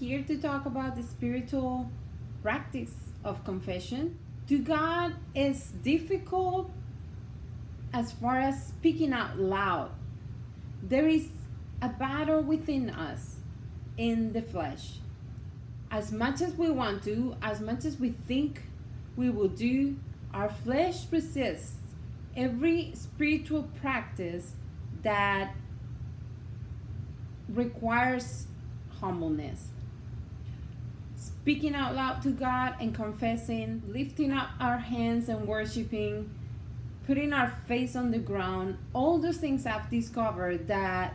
here to talk about the spiritual practice of confession. To God is difficult as far as speaking out loud. There is a battle within us in the flesh. As much as we want to, as much as we think we will do, our flesh resists every spiritual practice that requires humbleness. Speaking out loud to God and confessing, lifting up our hands and worshiping, putting our face on the ground, all those things I've discovered that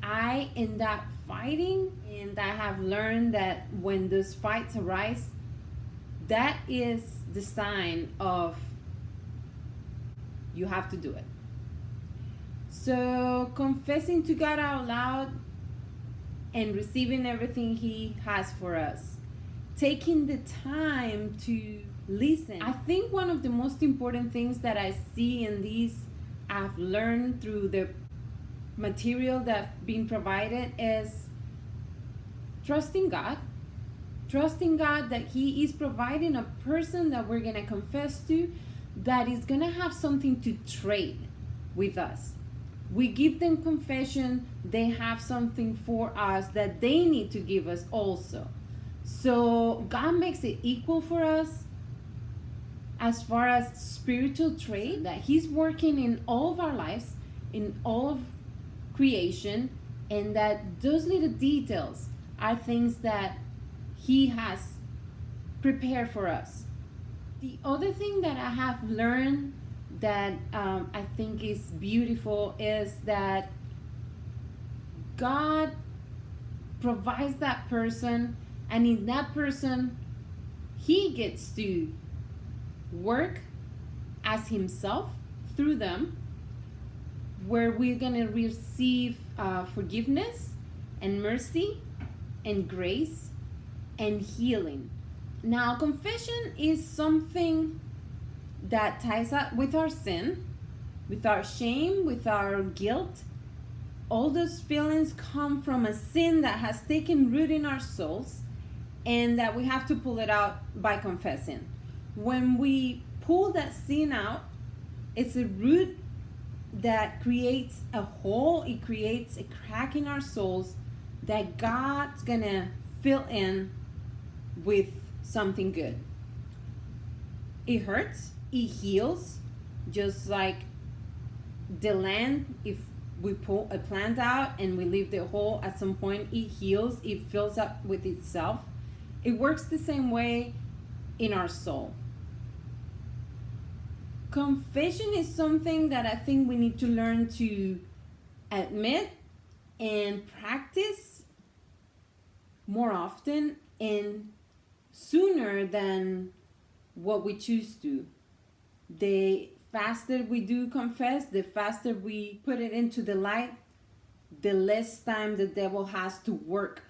I end up fighting, and I have learned that when those fights arise, that is the sign of you have to do it. So confessing to God out loud and receiving everything He has for us, taking the time to listen. I think one of the most important things that I see in these, I've learned through the material that's been provided, is trusting God that He is providing a person that we're gonna confess to that is gonna have something to trade with us. We give them confession, they have something for us that they need to give us also. So God makes it equal for us as far as spiritual trade, that He's working in all of our lives, in all of creation, and that those little details are things that He has prepared for us. The other thing that I have learned that I think is beautiful is that God provides that person, and in that person, He gets to work as Himself through them, where we're gonna receive forgiveness and mercy and grace and healing. Now, confession is something that ties up with our sin, with our shame, with our guilt. All those feelings come from a sin that has taken root in our souls, and that we have to pull it out by confessing. When we pull that sin out, it's a root that creates a hole, it creates a crack in our souls that God's gonna fill in with something good. It hurts, it heals, just like the land. If we pull a plant out and we leave the hole, at some point it heals, it fills up with itself. It works the same way in our soul. Confession is something that I think we need to learn to admit and practice more often and sooner than what we choose to. The faster we do confess, the faster we put it into the light, the less time the devil has to work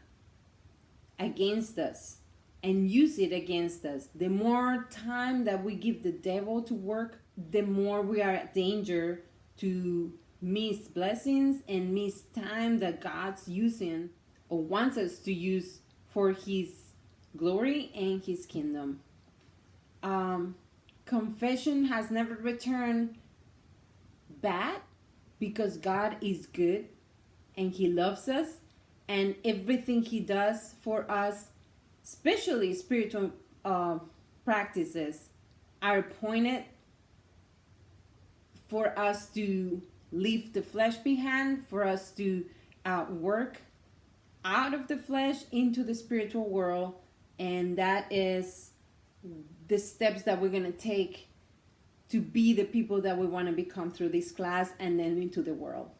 against us and use it against us. The more time that we give the devil to work, the more we are at danger to miss blessings and miss time that God's using or wants us to use for His glory and His kingdom. Confession has never returned bad, because God is good and He loves us, and everything He does for us, especially spiritual practices, are appointed for us to leave the flesh behind, for us to work out of the flesh into the spiritual world, and that is the steps that we're going to take to be the people that we want to become through this class and then into the world.